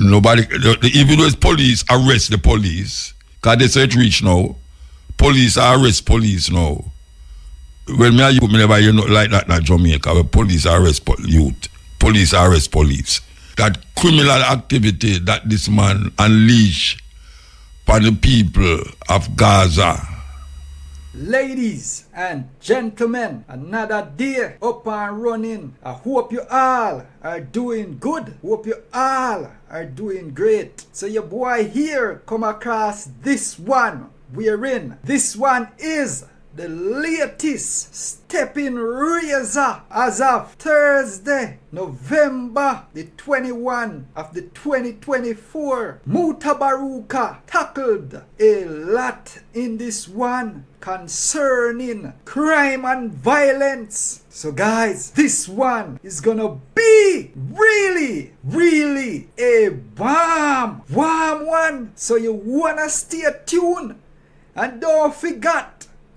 Nobody, even though it's police, arrest the police. Because they say it reach now. Police arrest police now. When me and you, me never hear nothing like that in Jamaica, where police arrest youth. Police arrest police. That criminal activity that this man unleashed upon the people of Gaza. Ladies and gentlemen, another day up and running. I hope you all are doing good. Hope you all are doing great. So your boy here come across this one. Wherein this one is the latest stepping razor as of Thursday, November the 21 of the 2024. Mutabaruka tackled a lot in this one concerning crime and violence. So guys, this one is gonna be really a warm one. So you wanna stay tuned and don't forget,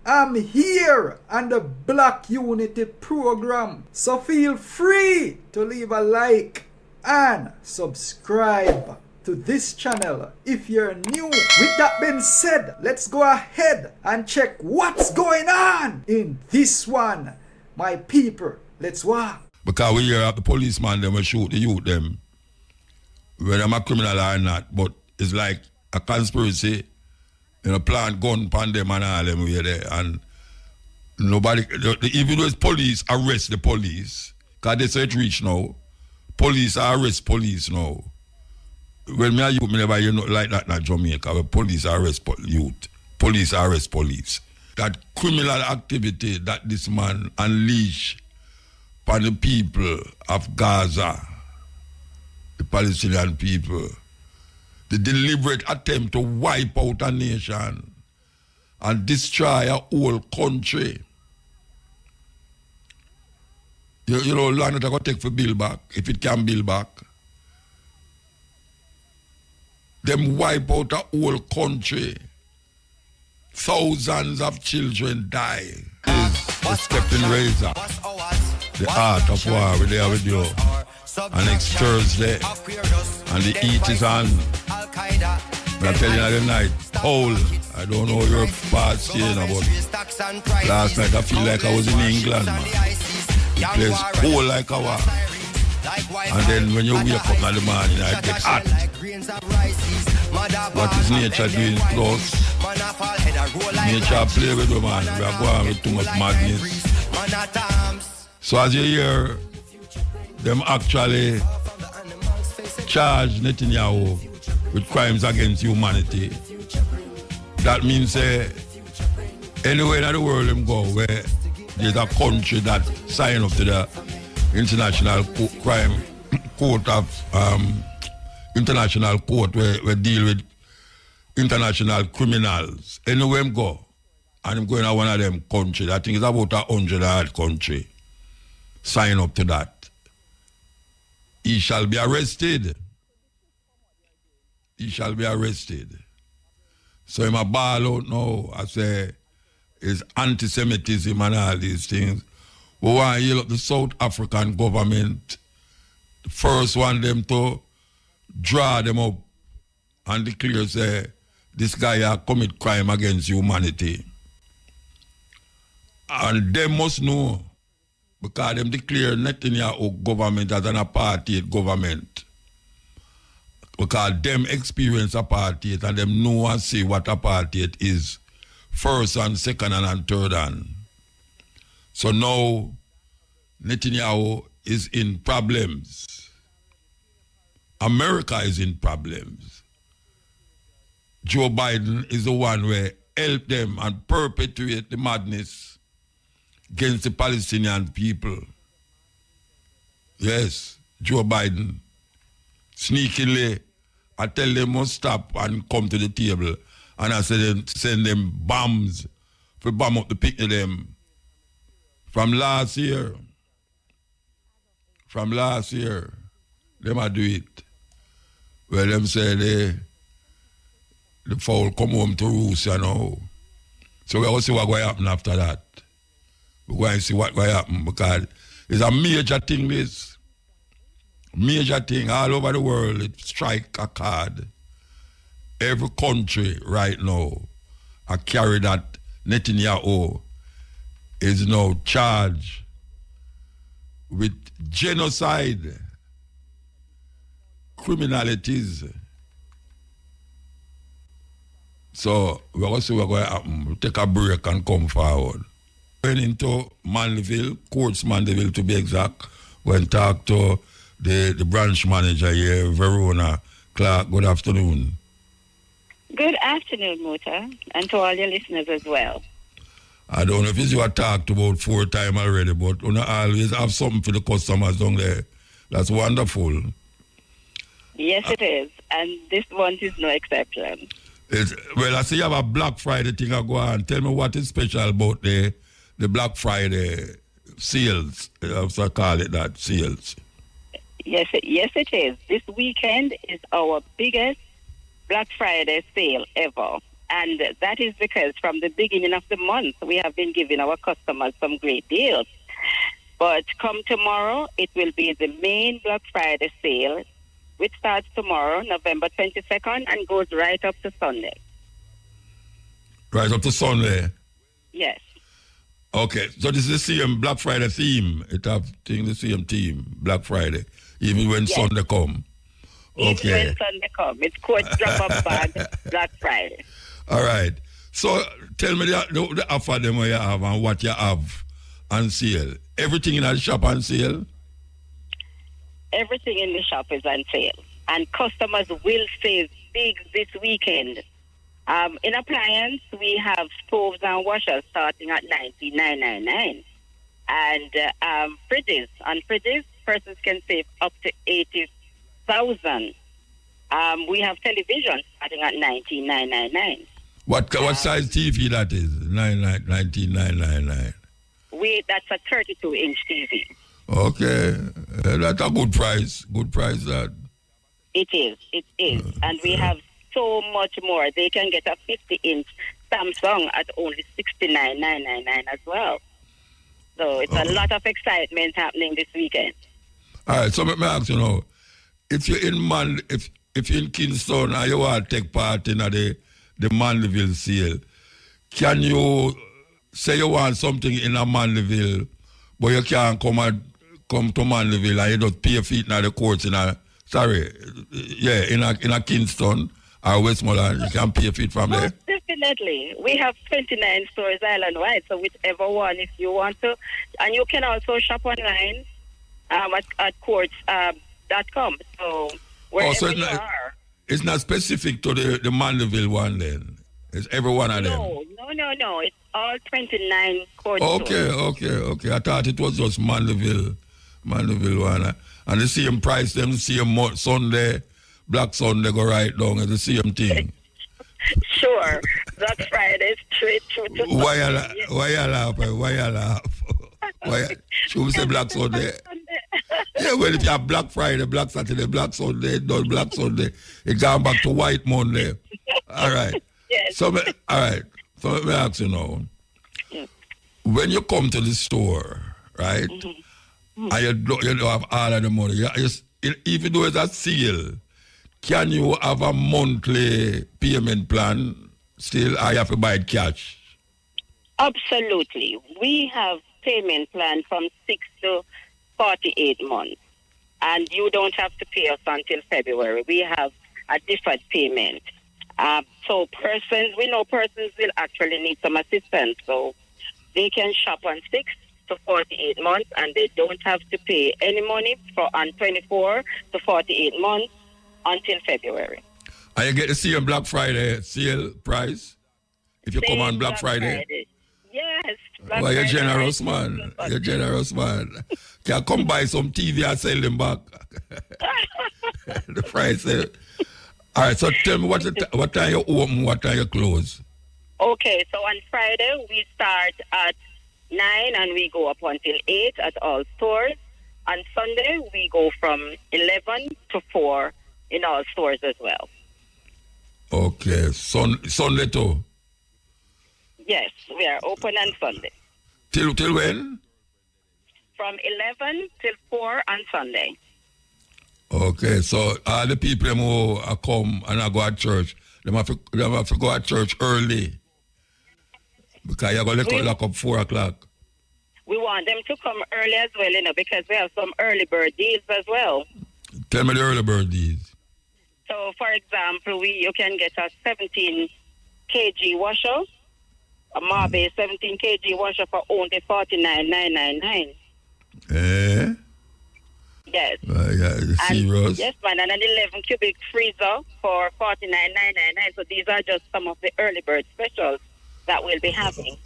I'm here on the Black Unity program, so feel free to leave a like and subscribe to this channel if you're new. With that being said, let's go ahead and check what's going on in this one. My people, let's walk. Because we hear the policeman, them will shoot the youth them, whether I'm a criminal or not, but it's like a conspiracy. You know, plant gun upon them and all them way there. And nobody, even though it's police, arrest the police. Because they say it reach now. Police arrest police now. When me and you, me never hear nothing like that in Jamaica, where police arrest youth. Police arrest police. That criminal activity that this man unleashed upon the people of Gaza, the Palestinian people. The deliberate attempt to wipe out a nation and destroy a whole country. You know, land that I got to take for build back, if it can build back. Them wipe out a whole country. Thousands of children die. Is the stepping razor, the art of war, we there with you. And next Thursday, and the heat is on. But I tell you the night, cold. I don't know your past here, but last night I feel like I was in England, man. The place cold like a war. And then when you wake up in the morning, I get hot. What is nature doing to us? Nature play with you, man. We are going with too much madness. So as you hear, them actually charge Netanyahu with crimes against humanity. That means anywhere in the world them go where there's a country that sign up to the International Crime Court of International Court where deal with international criminals. Anywhere them go, and I'm going to one of them countries. I think it's about 100 odd country. Sign up to that. He shall be arrested. He shall be arrested. So I'm a ball out now. I say it's anti-Semitism and all these things. We want to heal up the South African government. The first one them to draw them up and declare say this guy has commit crime against humanity. And they must know, because them declare Netanyahu government as an apartheid government. Because them experience apartheid and them know and see what apartheid is. First and second and third hand. So now Netanyahu is in problems. America is in problems. Joe Biden is the one who help them and perpetuate the madness against the Palestinian people. Yes, Joe Biden. Sneakily, I tell them must stop and come to the table. And I send them bombs for bomb up the pick of them. From last year, them I do it. Where them say the fowl come home to roost, you know. So we're going to see what's going to happen after that. We're going to see what's going to happen because it's a major thing this. major thing all over the world, it strike a card. Every country right now, I carry that Netanyahu is now charged with genocide, criminalities. So we're going to see what's going to happen. We'll take a break and come forward. Went into Mandeville, Courts Mandeville to be exact, went talk to the branch manager here, Verona Clark. Good afternoon. Good afternoon, Muta, and to all your listeners as well. I don't know if it's you have talked about 4 times already, but you always have something for the customers down there. That's wonderful. Yes, it is, and this one is no exception. Well, I see you have a Black Friday thing I go on. Tell me what is special about the Black Friday sales. I call it that, sales. Yes, it is. This weekend is our biggest Black Friday sale ever. And that is because from the beginning of the month, we have been giving our customers some great deals. But come tomorrow, it will be the main Black Friday sale, which starts tomorrow, November 22nd, and goes right up to Sunday. Right up to Sunday? Yes. Okay, so this is the same Black Friday theme. It have the same theme, Black Friday, even when Sunday come. Okay. Even when Sunday come. It's called drop-up bag Black Friday. All right. So tell me the offer them you have and what you have on sale. Everything in the shop on sale? Everything in the shop is on sale. And customers will save big this weekend. In appliance, we have stoves and washers starting at $99.99. And fridges. On fridges, persons can save up to $80,000. We have television starting at $19,999. What size TV that is? $19,999. That's a 32-inch TV. Okay, that's a good price. Good price that. It is. And we have so much more. They can get a 50-inch Samsung at only $69,999 as well. So it's a lot of excitement happening this weekend. All right, so let me ask you now, if you're in if you're in Kingston and you want to take part in the Mandeville sale, can you say you want something in a Mandeville, but you can't come to Mandeville and you just pay feet in the courts in a Kingston or Westmoreland, you can pay feet from there? Definitely. We have 29 stores island-wide, so whichever one if you want to. And you can also shop online at courts.com. So wherever you are. It's not specific to the Mandeville one then? It's every one of them? No. It's all 29 court stores. Okay. I thought it was just Mandeville one. And the same price, them the same Sunday, Black Sunday go right down, it's the same thing. Sure. Black Friday is straight through to Why you laugh? Why? Should we say Black Sunday? Yeah, well, if you have Black Friday, Black Saturday, Black Sunday, not Black Sunday, it goes back to White Monday. All right. Yes. So let me ask you now. Yes. When you come to the store, right, and you don't have all of the money, even though it's a sale, can you have a monthly payment plan still, or you have to buy it cash? Absolutely. We have payment plan from 6 to 48 months. And you don't have to pay us until February. We have a deferred payment. So we know persons will actually need some assistance. So they can shop on 6 to 48 months and they don't have to pay any money on 24 to 48 months until February. And you get the same Black Friday sale price if you come on Black Friday? Yes. Well, you're generous, man. You're generous, man. Can I come buy some TV and sell them back? The price. All right, so tell me what time you open, what time you close? Okay, so on Friday, we start at 9 and we go up until 8 at all stores. On Sunday, we go from 11 to 4 in all stores as well. Okay, Sunday too? Yes, we are open on Sunday. Till when? From 11 till 4 on Sunday. Okay, so all the people them who come and I go at church, them have to go at church early because you're going to lock up 4 o'clock. We want them to come early as well, because we have some early bird deals as well. Tell me the early bird deals. So, for example, you can get a 17 kg washer, a Marbe 17 kg washer for only $49,999. Eh? Yes. Serious? Yes, man, and an 11 cubic freezer for $49,999. So these are just some of the early bird specials that we'll be having.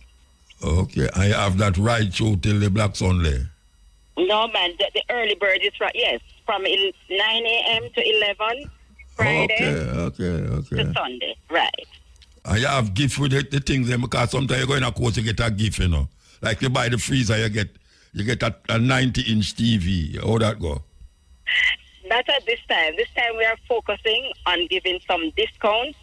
Okay, and you have that right through till the Black Sunday? No, man, the early bird is right, yes, from 9 a.m. to 11 Friday to Sunday, right. And you have gift with the things, because sometimes you go in a course, you get a gift, Like you buy the freezer, you get a 90-inch TV. How that go? Not at this time. This time we are focusing on giving some discounts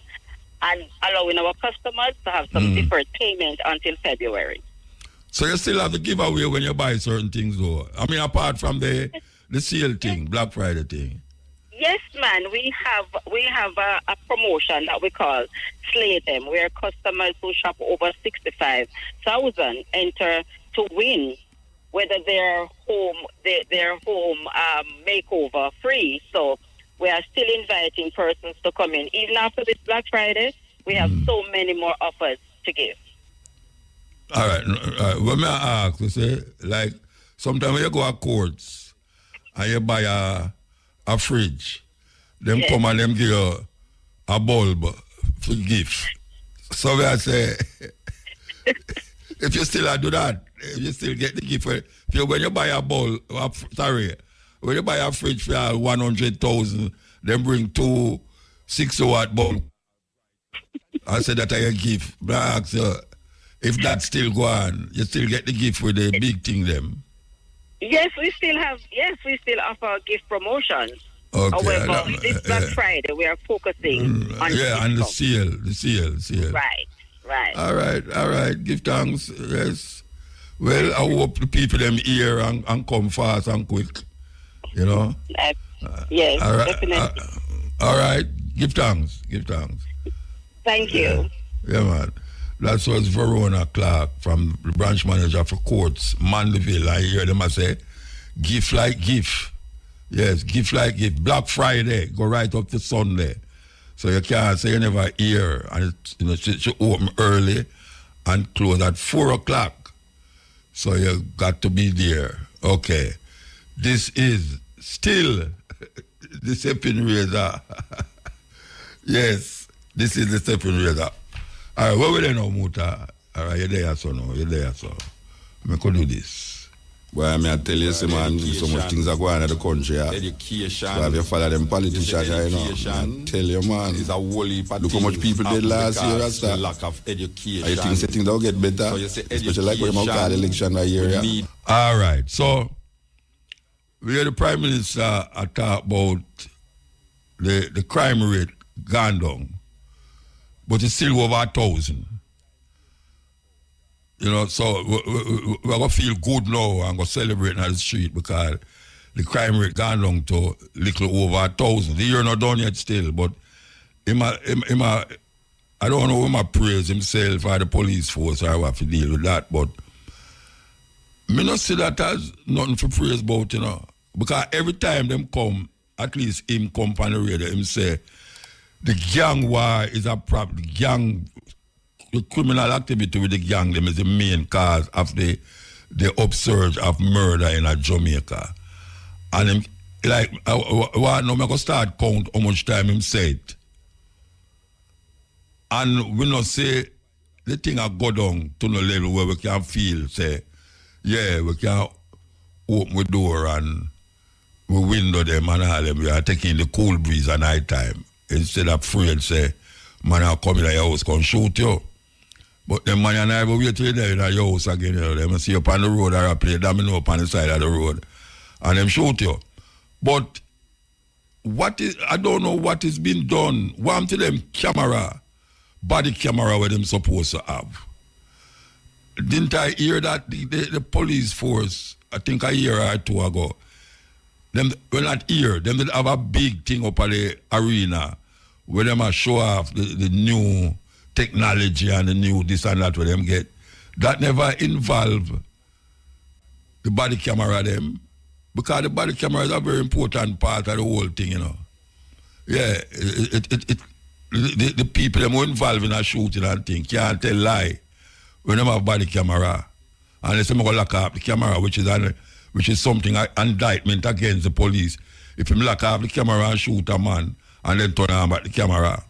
and allowing our customers to have some deferred payment until February. So you still have the giveaway when you buy certain things, though? I mean, apart from the sale thing, Black Friday thing. Yes, man. We have a promotion that we call Slay Them, where customers who shop over 65,000 enter to win, whether their home makeover free. So we are still inviting persons to come in. Even after this Black Friday, we have so many more offers to give. All right. What may I ask? You say, like, sometimes when you go to courts and you buy a fridge, them come and them give you a bulb for gift. So I say, if you still do that, if you still get the gift, when you buy a bulb, when you buy a fridge for 100,000, then bring 2 60-watt bulb. I said that I give. But I ask you, if that still go on, you still get the gift with the big thing them. Yes, we still offer gift promotions. Okay. However, this Black Friday we are focusing on the sale. Right. All right. Give thanks. Yes. Well, I hope the people them here and come fast and quick. Yes, all right, definitely. All right. Give thanks. Thank you. Yeah, man. That was Verona Clark from the branch manager for courts, Mandeville. I hear them say, gift like gift. Yes, gift like gift. Black Friday, go right up to Sunday. So you can't say you never hear. And she open early and close at 4 o'clock. So you got to be there. Okay. This is still the stepping razor. Yes, this is the stepping razor. All right, what will they know, Muta? All right, you're there, so. I could do this. Well, I tell you, man, so much things are going on in the country. Education. So if you follow them politicians, I tell you, man, look how much people did last year. That's the lack of education. I think things will get better, especially like when you got election that year. All right, so we had the Prime Minister talk about the crime rate gone down, but it's still over 1,000. So we're going to feel good now and go celebrate on the street because the crime rate gone down to little over 1,000. The year not done yet still, but I don't know if I praise himself or the police force or have to deal with that, but I don't see that as nothing to praise about, because every time them come, at least him come on the radio, him say, the gang war is a problem. The criminal activity with the gang them is the main cause of the upsurge of murder in Jamaica. And him, like, I'm going to start count how much time him said. And we not say the thing a go down to no level where we can feel, say, yeah, we can open the door and we window them and all them. We are taking the cool breeze at night time. Instead of afraid, say, man, I'll come in your house, come shoot you. But the man and I will wait till you're there in your house again. They must see you up on the road or play domino up on the side of the road. And them shoot you. But I don't know what is being done. One to them body camera where them supposed to have. Didn't I hear that the police force, I think a year or two ago, them we're not here. Them did have a big thing up at the arena where them a show off the new technology and the new this and that where them get. That never involve the body camera them. Because the body camera is a very important part of the whole thing, you know. Yeah, the people them who involved in a shooting and thing can't tell lie when them have body camera. And they say, I'm going to lock up the camera, which is something, an indictment against the police. If you lock up the camera and shoot a man, and then turn on back the camera.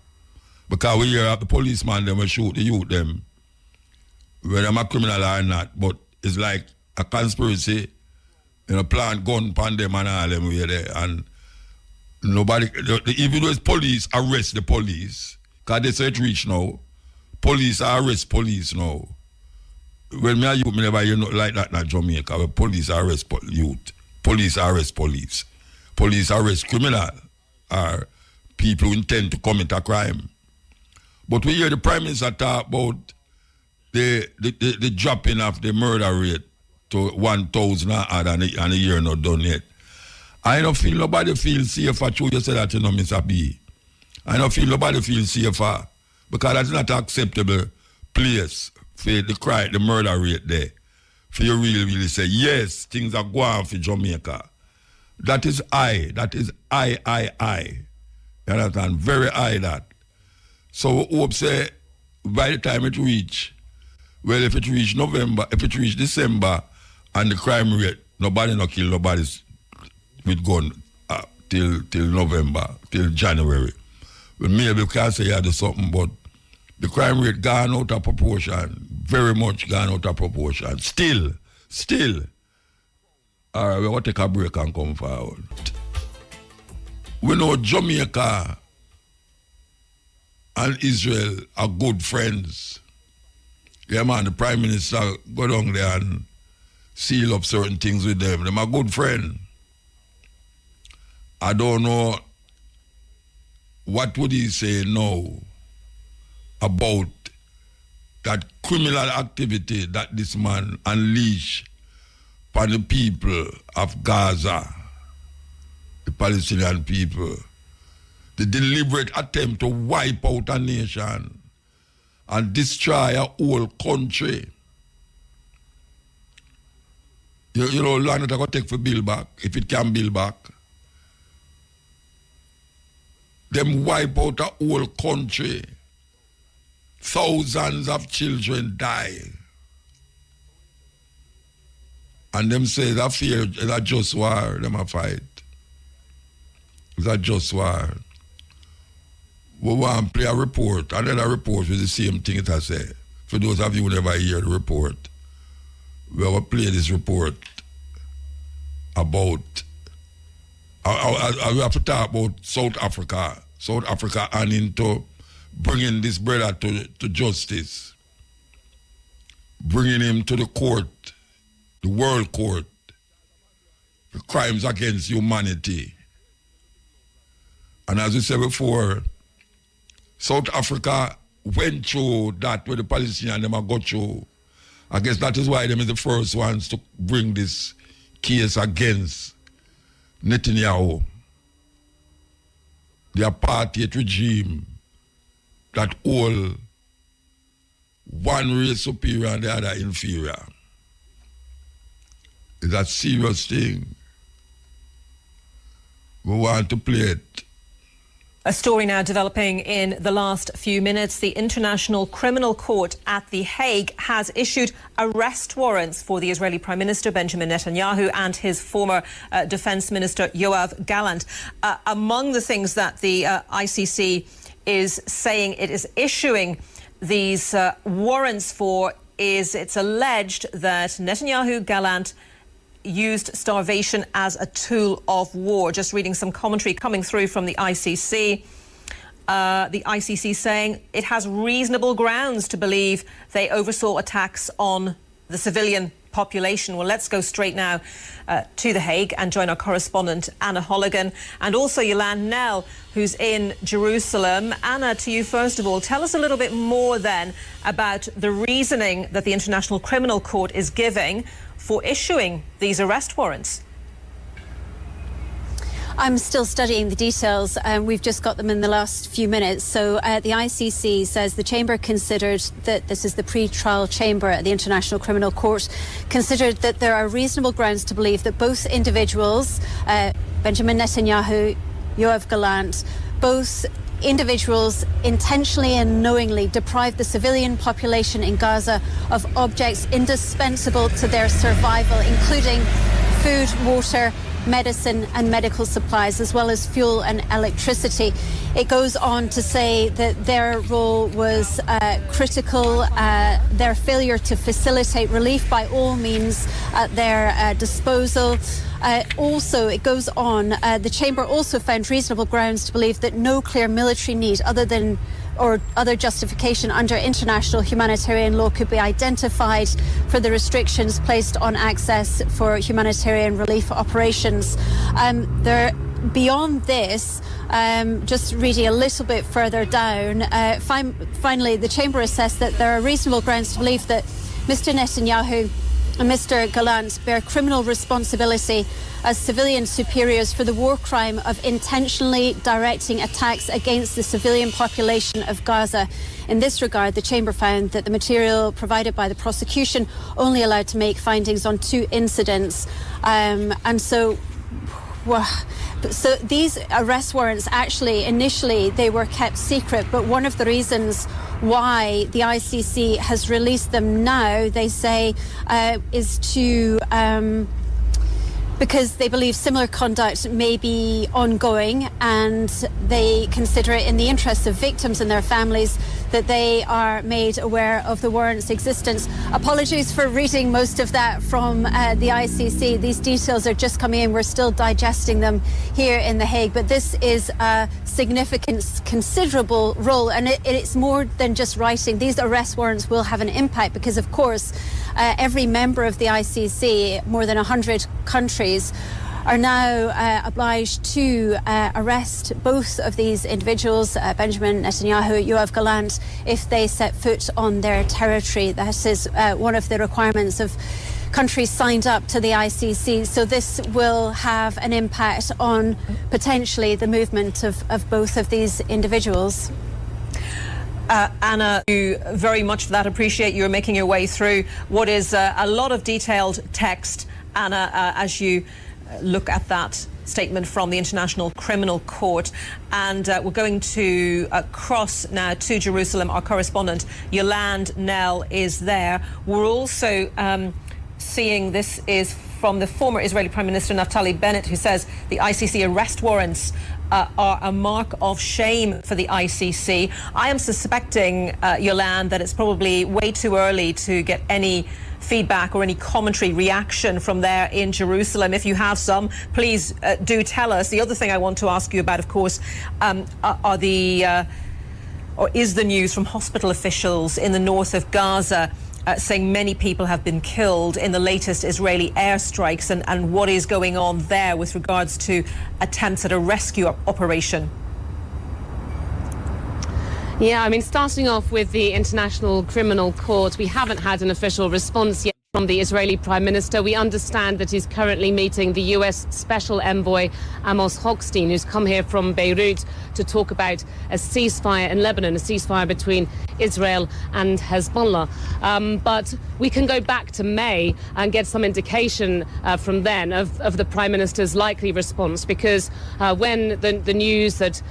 Because we hear the policeman, them will shoot the youth, them, whether I'm a criminal or not, but it's like a conspiracy, you know, plant gun upon them and all them way there. And nobody, even though it's police, arrest the police, because they say it reach now, police arrest police now. When me a youth, me never hear nothing like that in Jamaica, where police arrest youth, police arrest police, police arrest criminal, or people who intend to commit a crime. But we hear the Prime Minister talk about the dropping of the murder rate to 1,000 and a year not done yet. I don't feel nobody feels safer. True, you say that, you know, Mr. B. I don't feel nobody feels safer because that's not an acceptable place for the murder rate there. For you really say, yes, things are going for Jamaica. That is high. That is high. You understand? Very high that. So we hope say by the time it reach, well, if it reach November, if it reach December, and the crime rate, nobody no kill nobody with gun till November, till January. Well, maybe we can say you do something, but the crime rate gone out of proportion, very much gone out of proportion. Still, all right, we're going to take a break and come forward. We know Jamaica and Israel are good friends. Yeah, man, the Prime Minister go down there and seal up certain things with them. They're a good friend. I don't know what would he say now about that criminal activity that this man unleashed upon the people of Gaza, the Palestinian people, the deliberate attempt to wipe out a nation and destroy a whole country. You know, land that I got to take for build back, if it can build back. Them wipe out a whole country. Thousands of children die. And them say that fear is a just war, them a fight. It's a just war. We want to play a report, another report with the same thing it I say. For those of you who never hear the report, we will play this report about, we have to talk about South Africa and into bringing this brother to justice, bringing him to the court, the world court, for crimes against humanity. And as we said before, South Africa went through that where the Palestinians them go through. I guess that is why them is the first ones to bring this case against Netanyahu, the apartheid regime that all one race superior and the other inferior. It's a serious thing. We want to play it. A story now developing in the last few minutes. The International Criminal Court at The Hague has issued arrest warrants for the Israeli Prime Minister Benjamin Netanyahu and his former Defence Minister Yoav Gallant. Among the things that the ICC is saying it is issuing these warrants for is it's alleged that Netanyahu, Gallant used starvation as a tool of war. Just reading some commentary coming through from the ICC. The ICC saying it has reasonable grounds to believe they oversaw attacks on the civilian population. Well, let's go straight now to The Hague and join our correspondent Anna Holligan and also Yolande Nell, who's in Jerusalem. Anna, to you first of all, tell us a little bit more then about the reasoning that the International Criminal Court is giving for issuing these arrest warrants. I'm still studying the details. We've just got them in the last few minutes. So the ICC says the chamber considered that, this is the pre-trial chamber at the International Criminal Court, considered that there are reasonable grounds to believe that both individuals, Benjamin Netanyahu, Yoav Gallant, both individuals intentionally and knowingly deprived the civilian population in Gaza of objects indispensable to their survival, including food, water, medicine and medical supplies, as well as fuel and electricity. It goes on to say that their role was critical, their failure to facilitate relief by all means at their disposal. Also, it goes on, the chamber also found reasonable grounds to believe that no clear military need other justification under international humanitarian law could be identified for the restrictions placed on access for humanitarian relief operations. Beyond this, just reading a little bit further down, finally the chamber assessed that there are reasonable grounds to believe that Mr. Netanyahu and Mr. Gallant bear criminal responsibility as civilian superiors for the war crime of intentionally directing attacks against the civilian population of Gaza. In this regard, the chamber found that the material provided by the prosecution only allowed to make findings on 2 incidents. So these arrest warrants, actually, initially, they were kept secret, but one of the reasons why the ICC has released them now, they say, is to because they believe similar conduct may be ongoing, and they consider it in the interests of victims and their families that they are made aware of the warrant's existence. Apologies for reading most of that from the ICC. These details are just coming in. We're still digesting them here in The Hague, but this is a significant, considerable role, and it's more than just writing. These arrest warrants will have an impact because, of course, every member of the ICC, more than 100 countries, are now obliged to arrest both of these individuals, Benjamin Netanyahu, Yoav Gallant, if they set foot on their territory. That is one of the requirements of countries signed up to the ICC. So this will have an impact on potentially the movement of both of these individuals. Anna, thank you very much for that. Appreciate you making your way through what is a lot of detailed text, Anna, as you look at that statement from the International Criminal Court. And we're going to cross now to Jerusalem. Our correspondent Yolande Nell is there. We're also seeing, this is from the former Israeli Prime Minister Naftali Bennett, who says the ICC arrest warrants are a mark of shame for the ICC. I am suspecting, Yolande, that it's probably way too early to get any feedback or any commentary, reaction from there in Jerusalem. If you have some, please do tell us. The other thing I want to ask you about, of course, is the news from hospital officials in the north of Gaza saying many people have been killed in the latest Israeli airstrikes, and what is going on there with regards to attempts at a rescue operation. Yeah, I mean, starting off with the International Criminal Court, we haven't had an official response yet from the Israeli Prime Minister. We understand that he's currently meeting the US Special Envoy Amos Hochstein, who's come here from Beirut to talk about a ceasefire in Lebanon, a ceasefire between Israel and Hezbollah. But we can go back to May and get some indication from then of the Prime Minister's likely response, because when the news that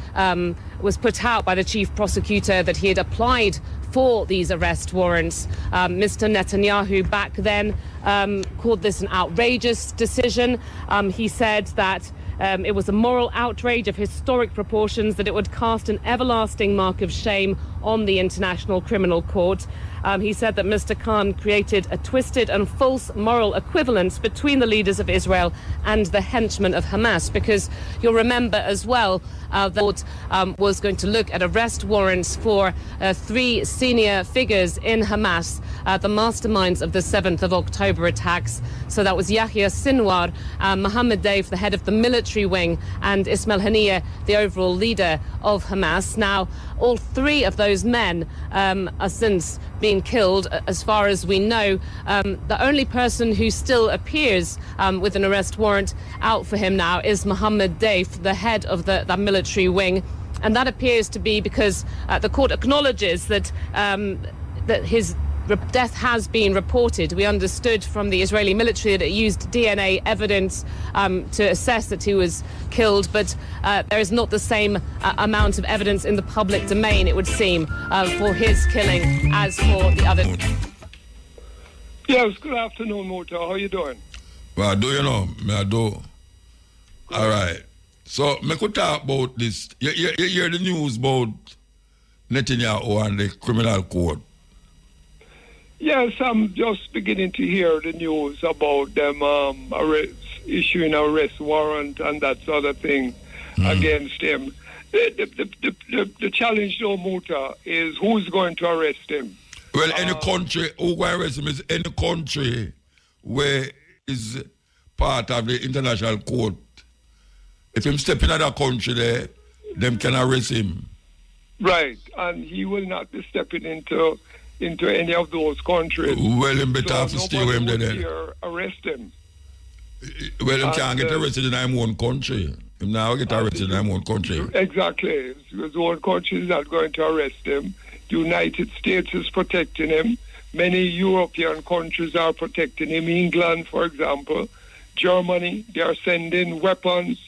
was put out by the chief prosecutor that he had applied for these arrest warrants, Mr. Netanyahu back then called this an outrageous decision. He said that it was a moral outrage of historic proportions, that it would cast an everlasting mark of shame on the International Criminal Court. He said that Mr. Khan created a twisted and false moral equivalence between the leaders of Israel and the henchmen of Hamas, because you'll remember as well the court was going to look at arrest warrants for 3 senior figures in Hamas, the masterminds of the 7th of October attacks. So that was Yahya Sinwar, Mohammed Deif, the head of the military wing, and Ismail Haniyeh, the overall leader of Hamas. Now, all 3 of those men are since being been killed. As far as we know, the only person who still appears with an arrest warrant out for him now is Mohammed Daif, the head of the military wing. And that appears to be because the court acknowledges that his death has been reported. We understood from the Israeli military that it used DNA evidence to assess that he was killed, but there is not the same amount of evidence in the public domain, it would seem, for his killing as for the other. Yes, good afternoon, Muta. How you doing? Well, do you know? I do. All right. So, me could talk about this. You hear the news about Netanyahu and the criminal court? Yes, I'm just beginning to hear the news about them issuing an arrest warrant and that sort of thing against him. The challenge, though, Muta, is who's going to arrest him? Well, any country, who going to arrest him is any country where is part of the international court. If him step in another country there, them can arrest him. Right, and he will not be stepping into any of those countries. Well, him better have to stay with him there then. Arrest him. Well, him can't get arrested in his own country. Him now get arrested in his own country. Exactly. His own country is not going to arrest him. The United States is protecting him. Many European countries are protecting him. England, for example. Germany, they are sending weapons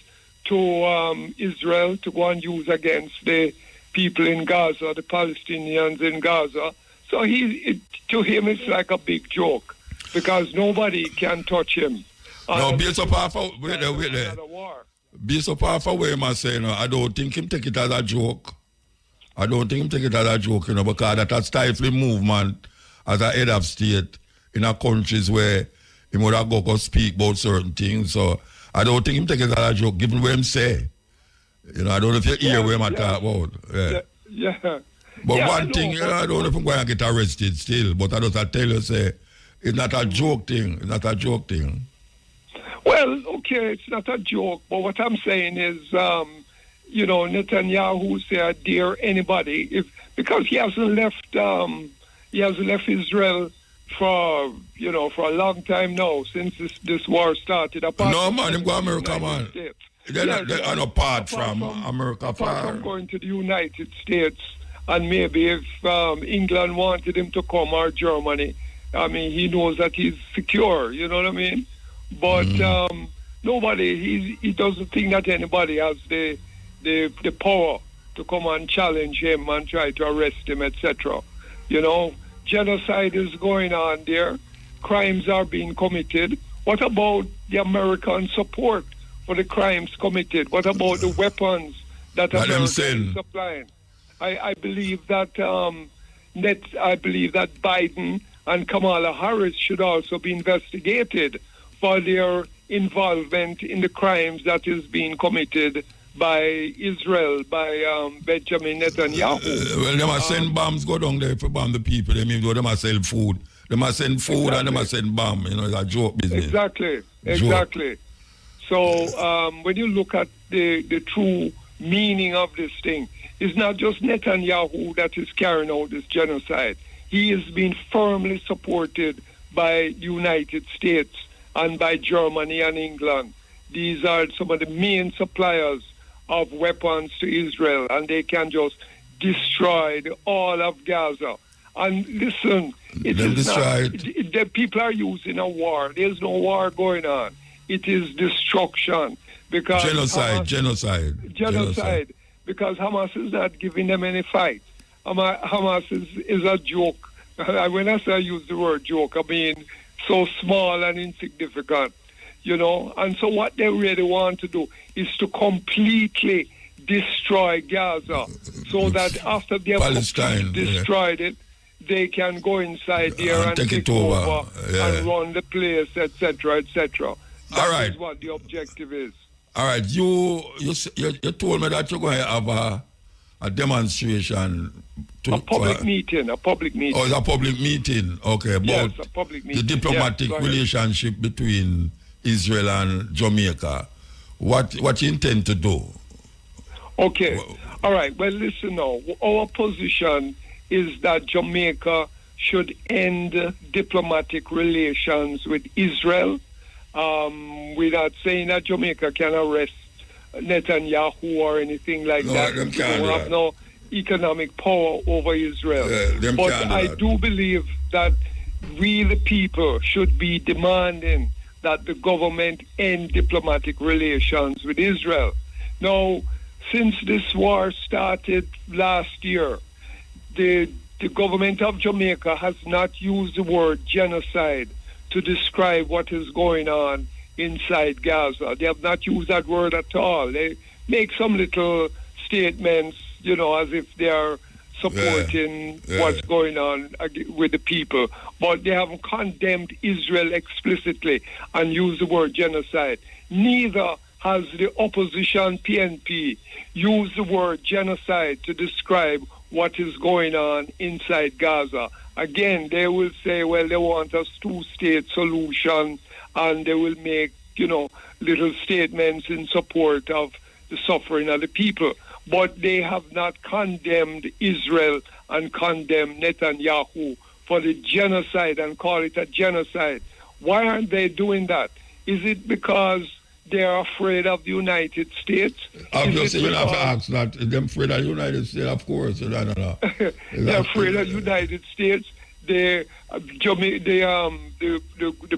to Israel to go and use against the people in Gaza, the Palestinians in Gaza. So to him, it's like a big joke because nobody can touch him. No, based upon wait there. Based upon what him saying, I don't think him take it as a joke. I don't think him take it as a joke, because that a stifling movement as a head of state in a countries where he would have go speak about certain things. So I don't think him take it as a joke, given what him say. I don't know if you hear what him talk about. Yeah. But one thing, I don't know if I'm going to get arrested still, but I just tell you, say, it's not a joke thing. It's not a joke thing. Well, okay, it's not a joke, but what I'm saying is, Netanyahu say, dare anybody, because he hasn't left Israel for a long time now, since this war started. No, man, him go to America, man. They're apart from America. Apart from going to the United States, and maybe if England wanted him to come, or Germany, I mean, he knows that he's secure, you know what I mean? But nobody, he doesn't think that anybody has the power to come and challenge him and try to arrest him, etc. Genocide is going on there. Crimes are being committed. What about the American support for the crimes committed? What about the weapons that America is supplying? I believe that Biden and Kamala Harris should also be investigated for their involvement in the crimes that is being committed by Israel, by Benjamin Netanyahu. Well, they must send bombs go down there for bomb the people. They must sell food. They must send food and they must send bomb. It's a joke business. Exactly. So when you look at the true meaning of this thing, it's not just Netanyahu that is carrying out this genocide. He is being firmly supported by the United States and by Germany and England. These are some of the main suppliers of weapons to Israel, and they can just destroy all of Gaza. And listen, the people are using a war. There's no war going on. It is destruction. Because genocide. Because Hamas is not giving them any fight. Hamas is a joke. When I say I use the word joke, I mean so small and insignificant, And so what they really want to do is to completely destroy Gaza, so that after they have destroyed it, they can go inside there and take over and run the place, etc., etc. That is what the objective is. All right, you told me that you're going to have a demonstration. A public meeting. Oh, it's a public meeting. Okay, about a public meeting. The diplomatic relationship between Israel and Jamaica. What you intend to do? Okay. All right. Well, listen now. Our position is that Jamaica should end diplomatic relations with Israel. We're not saying that Jamaica can arrest Netanyahu or anything like that. Them We can't don't do have that. no economic power over Israel. Them But can't do I that. do believe that we, the people, should be demanding that the government end diplomatic relations with Israel. Now, since this war started last year, the government of Jamaica has not used the word genocide to describe what is going on inside Gaza. They have not used that word at all. They make some little statements, as if they are supporting what's going on with the people. But they haven't condemned Israel explicitly and used the word genocide. Neither has the opposition PNP used the word genocide to describe what is going on inside Gaza. Again, they will say, well, they want a two-state solution, and they will make, little statements in support of the suffering of the people. But they have not condemned Israel and condemned Netanyahu for the genocide and call it a genocide. Why aren't they doing that? Is it because they're afraid of the United States? Obviously, you have to ask that. They're afraid of the United States, of course. I don't know. They're afraid of the United States. The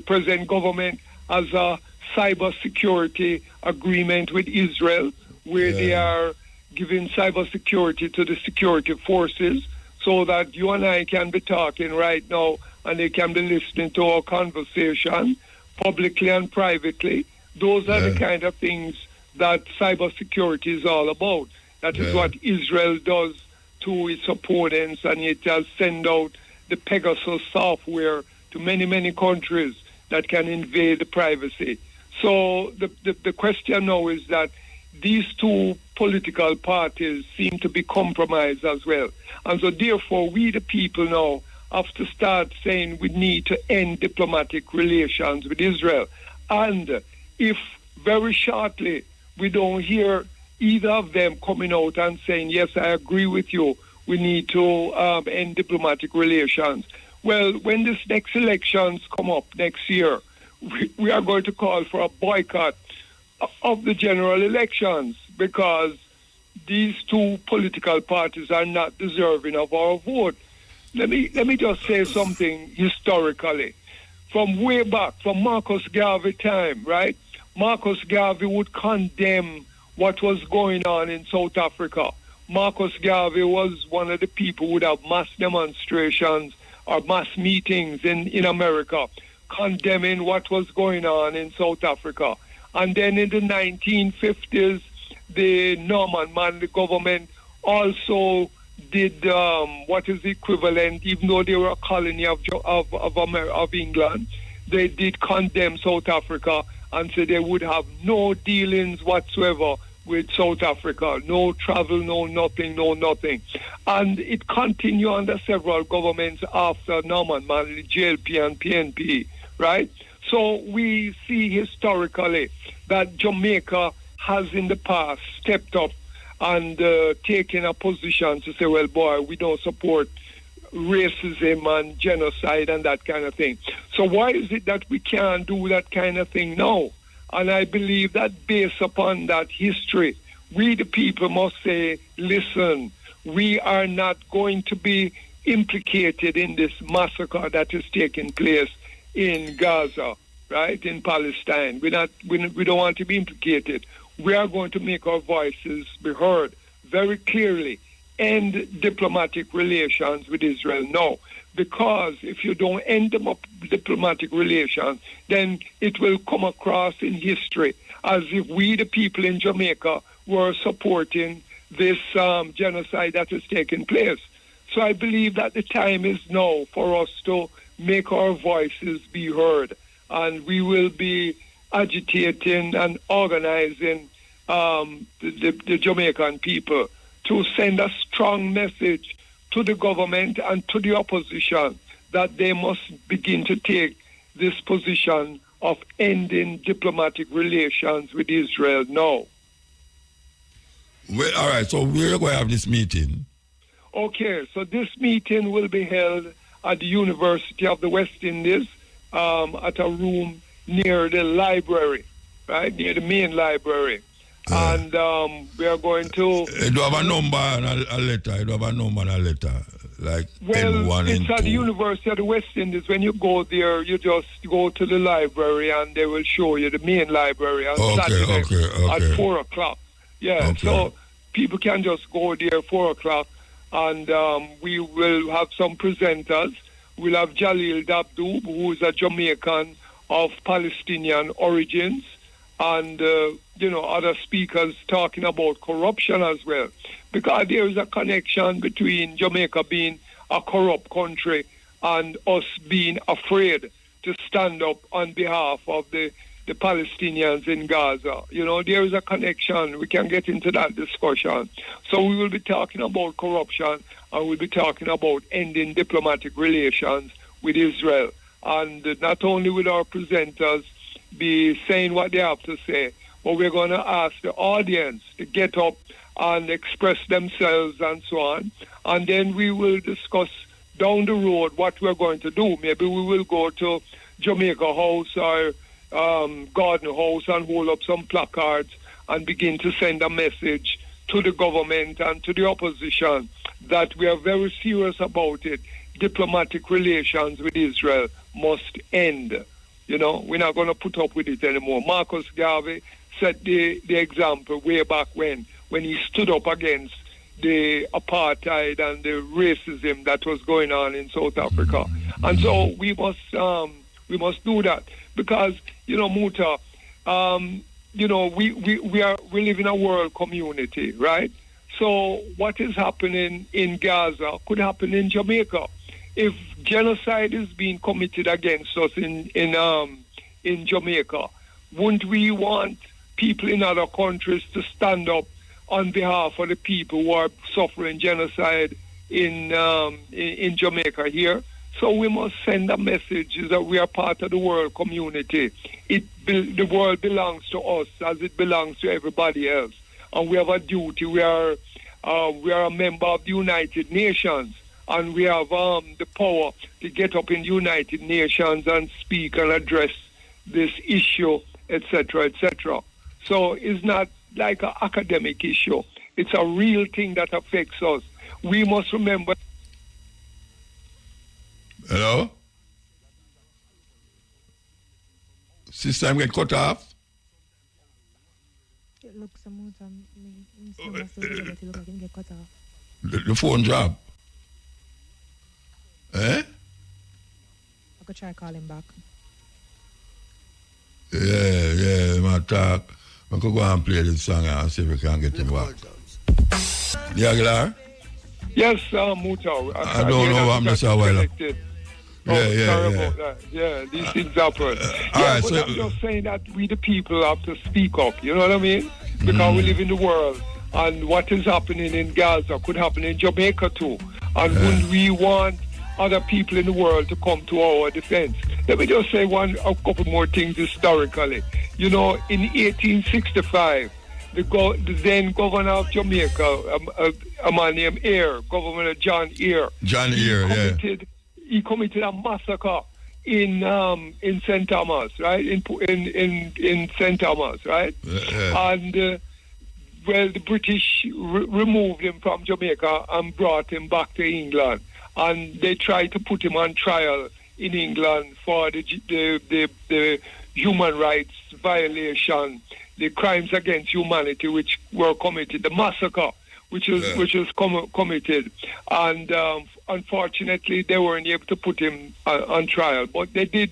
present government has a cybersecurity agreement with Israel where they are giving cybersecurity to the security forces so that you and I can be talking right now and they can be listening to our conversation publicly and privately. Those are the kind of things that cybersecurity is all about. That is what Israel does to its opponents, and it has sent out the Pegasus software to many, many countries that can invade the privacy. So the question now is that these two political parties seem to be compromised as well. And so therefore, we the people now have to start saying we need to end diplomatic relations with Israel. And if very shortly we don't hear either of them coming out and saying, yes, I agree with you, we need to end diplomatic relations. Well, when this next elections come up next year, we are going to call for a boycott of the general elections because these two political parties are not deserving of our vote. Let me just say something historically. From way back, from Marcus Garvey time, right? Marcus Garvey would condemn what was going on in South Africa. Marcus Garvey was one of the people who would have mass demonstrations or mass meetings in America condemning what was going on in South Africa. And then in the 1950s, the Norman Manley government also did what is equivalent, even though they were a colony of England, they did condemn South Africa and said they would have no dealings whatsoever with South Africa, no travel, no nothing. And it continued under several governments after Norman Manley, JLP and PNP, right? So we see historically that Jamaica has in the past stepped up and taken a position to say, well, boy, we don't support racism and genocide and that kind of thing. So why is it that we can't do that kind of thing now? And I believe that based upon that history, we the people must say, listen, we are not going to be implicated in this massacre that is taking place in Gaza, right, in Palestine. We don't want to be implicated. We are going to make our voices be heard very clearly. End diplomatic relations with Israel now. Because if you don't end diplomatic relations, then it will come across in history as if we, the people in Jamaica, were supporting this genocide that is taking place. So I believe that the time is now for us to make our voices be heard. And we will be agitating and organizing the Jamaican people to send a strong message to the government and to the opposition that they must begin to take this position of ending diplomatic relations with Israel now. Well, all right, so we're going to have this meeting. Okay, so this meeting will be held at the University of the West Indies at a room near the library, right, near the main library. And we are going to... Do you have a number and a letter? You do have a number and a letter? Like well, N1, it's N2. at the University of the West Indies. When you go there, you just go to the library and they will show you the main library on Saturday at 4 o'clock. Yeah, so people can just go there 4 o'clock and we will have some presenters. We'll have Jalil Dabdoub, who is a Jamaican of Palestinian origins, and other speakers talking about corruption as well, because there is a connection between Jamaica being a corrupt country and us being afraid to stand up on behalf of the Palestinians in Gaza. There is a connection. We can get into that discussion. So we will be talking about corruption, and we'll be talking about ending diplomatic relations with Israel. And not only will our presenters be saying what they have to say, but we're going to ask the audience to get up and express themselves and so on. And then we will discuss down the road what we're going to do. Maybe we will go to Jamaica House or Garden House and hold up some placards and begin to send a message to the government and to the opposition that we are very serious about it. Diplomatic relations with Israel must end. We're not going to put up with it anymore. Marcus Garvey set the example way back when he stood up against the apartheid and the racism that was going on in South Africa. And so we must do that because, Muta, we live in a world community, right? So what is happening in Gaza could happen in Jamaica. If genocide is being committed against us in Jamaica, wouldn't we want people in other countries to stand up on behalf of the people who are suffering genocide in Jamaica here? So we must send a message that we are part of the world community. The world belongs to us as it belongs to everybody else, and we have a duty. We are a member of the United Nations. And we have the power to get up in the United Nations and speak and address this issue, etc., etc. So it's not like an academic issue. It's a real thing that affects us. We must remember... Hello? System get cut off? It looks get cut off. The phone drop? Eh? I could try calling back. Yeah, my talk. I could go and play this song and see if we can get him back. Yeah, Glar? Yes, Muta. I don't know what I'm missing a while. Sorry about that. Yeah, these things happen. Right, but I'm just saying that we the people have to speak up, you know what I mean? Because we live in the world, and what is happening in Gaza could happen in Jamaica too. And wouldn't we want other people in the world to come to our defense? Let me just say a couple more things historically. In 1865, the then governor of Jamaica, a man named Governor John Eyre. He committed a massacre in St. Thomas, right? In St. Thomas, right? And the British removed him from Jamaica and brought him back to England. And they tried to put him on trial in England for the human rights violation, the crimes against humanity which were committed, the massacre which was committed. And unfortunately, they weren't able to put him on trial, but they did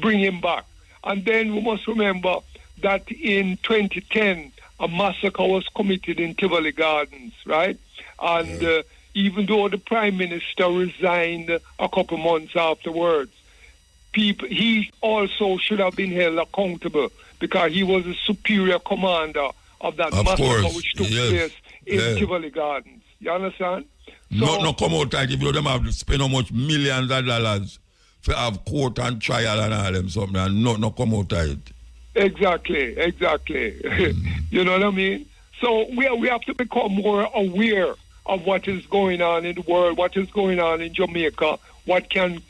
bring him back. And then we must remember that in 2010, a massacre was committed in Tivoli Gardens, right? And even though the Prime Minister resigned a couple months afterwards, he also should have been held accountable because he was a superior commander of that massacre which took place in Tivoli Gardens. You understand? So, no come out like if you them have to spend how much millions of dollars to have court and trial and all them something and no come out of it. Exactly. You know what I mean? So we have to become more aware of what is going on in the world, what is going on in Jamaica, what can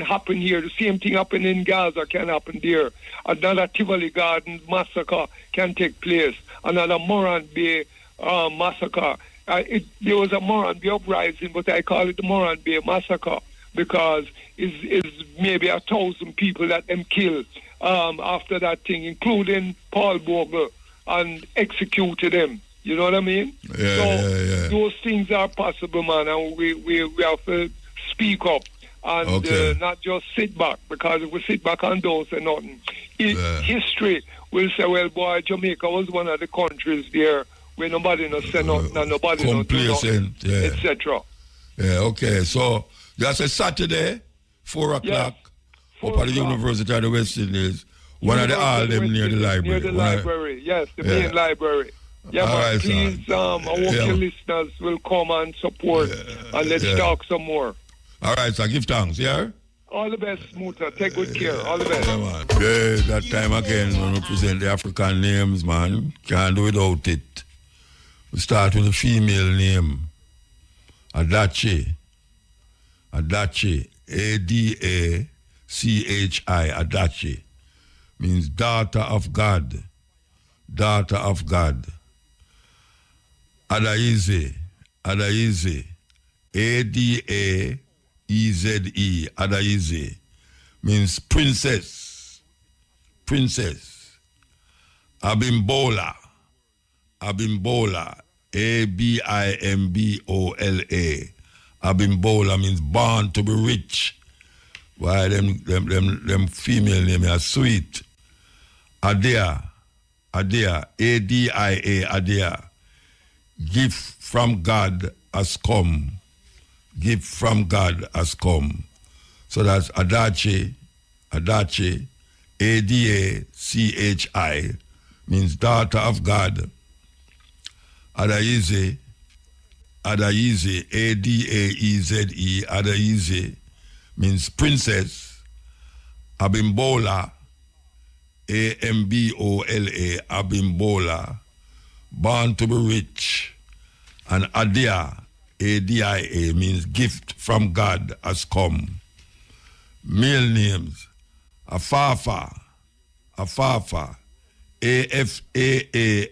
happen here. The same thing happened in Gaza can happen there. Another Tivoli Gardens massacre can take place. Another Moran Bay massacre. There was a Moran Bay uprising, but I call it the Moran Bay massacre because it's maybe 1,000 people that them killed after that thing, including Paul Bogle, and executed him. You know what I mean? Yeah. Those things are possible, man, and we have to speak up and not just sit back, because if we sit back and don't say nothing, history will say, well, boy, Jamaica was one of the countries there where nobody no say nothing and nobody no do nothing, etc. Yeah, okay. So that's a Saturday, 4 o'clock, up at the University of the West Indies. One of the all them near the library. Near the library, yes, the main library. Yeah, man, right, please, I hope your listeners will come and support, and let's talk some more. All right, so give thanks, yeah? All the best, Muta. Take good care. All the best. Yeah, man. Yeah, that time again, when we present the African names, man, can't do without it. We start with a female name, Adachi. Adachi, Adachi, Adachi, means daughter of God. Daughter of God. Adaize, Adaize, Adaeze, Adaize, means princess. Princess. Abimbola, Abimbola, Abimbola. Abimbola means born to be rich. Why them female name are sweet. Adia, Adia, Adia. Gift from God has come. Gift from God has come. So that's Adachi, Adachi, Adachi, means daughter of God. Adaize, Adaize, Adaeze, Adaize, means princess. Abimbola, Ambola, Abimbola, born to be rich. And Adia, Adia, means gift from God has come. Male names, Afafa, Afafa, Afafa,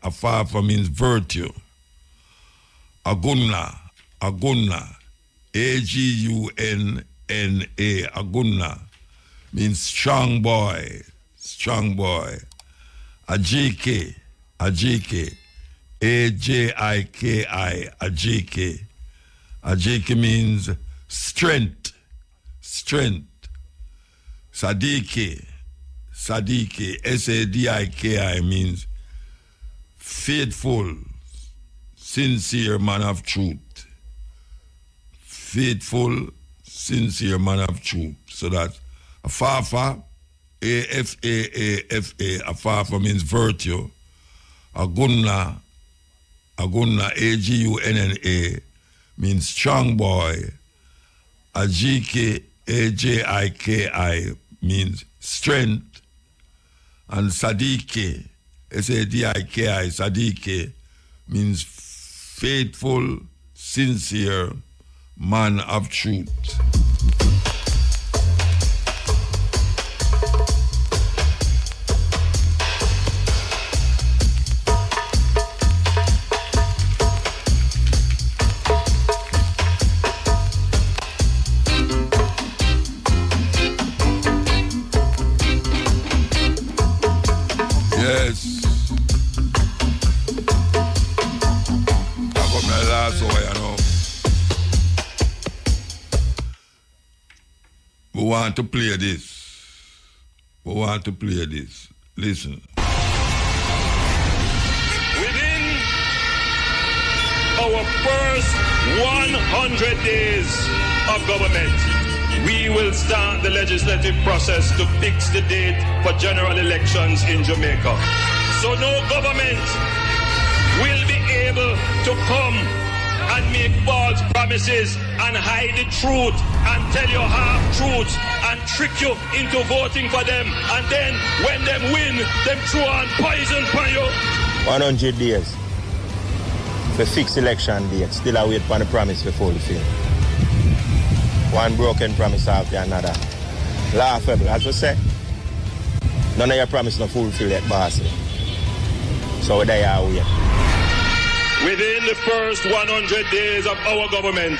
Afafa means virtue. Agunna, Agunna, Agunna, Agunna, means strong boy, strong boy. Ajike, Ajike, Ajiki, Ajiki. Ajiki means strength, strength. Sadiki, Sadiki, Sadiki means faithful, sincere man of truth. Faithful, sincere man of truth. So that's Afafa, Afafa, Afafa means virtue. Agunna, Agunna, Agunna, means strong boy. Ajiki, Ajiki, means strength. And Sadiki, Sadiki, Sadiki, means faithful, sincere man of truth. We want to play this. We want to play this. Listen. Within our first 100 days of government, we will start the legislative process to fix the date for general elections in Jamaica. So no government will be able to come and make false promises and hide the truth and tell you half-truths and trick you into voting for them, and then when them win, them throw on poison for you. 100 days. The fixed election date, still await for the promise to fulfill. One broken promise after another. Laughable, as we say. None of your promise not fulfill yet, boss. So there are we. Within the first 100 days of our government,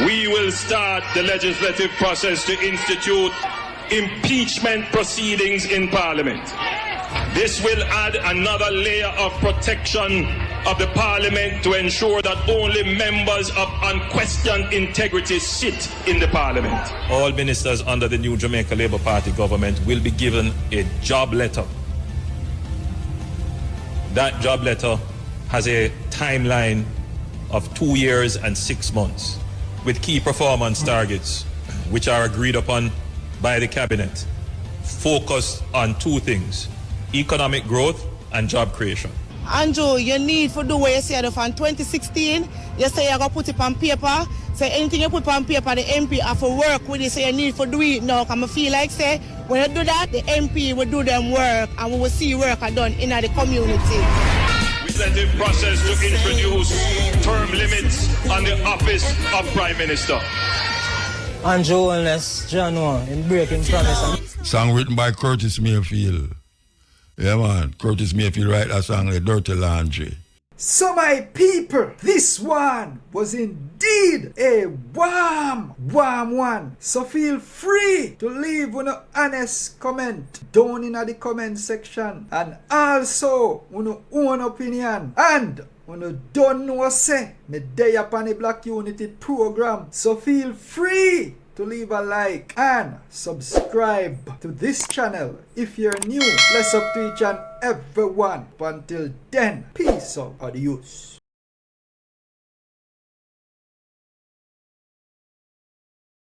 we will start the legislative process to institute impeachment proceedings in Parliament. This will add another layer of protection of the Parliament to ensure that only members of unquestioned integrity sit in the Parliament. All ministers under the new Jamaica Labour Party government will be given a job letter. That job letter has a timeline of 2 years and 6 months with key performance targets which are agreed upon by the cabinet, focused on two things: economic growth and job creation. Andrew, you need to do what you said from 2016. You say you're going to put it on paper. So anything you put on paper, the MP have to work with it. So you need to do it now. Because I feel like, say, when you do that, the MP will do them work. And we will see work done in the community. Legislative process to introduce term limits on the office of Prime Minister. Andrew Olence, John Wall, in breaking promise. Song written by Curtis Mayfield. Yeah, man. Curtis Mayfield write that song, The Dirty Laundry. So my people, this one was indeed a warm one. So feel free to leave an honest comment down in the comment section. And also, your own opinion. And when you don't know say, me day upon the Black Unity program. So feel free to leave a like and subscribe to this channel if you're new. Bless up to each and every one. But until then, peace out. Adios.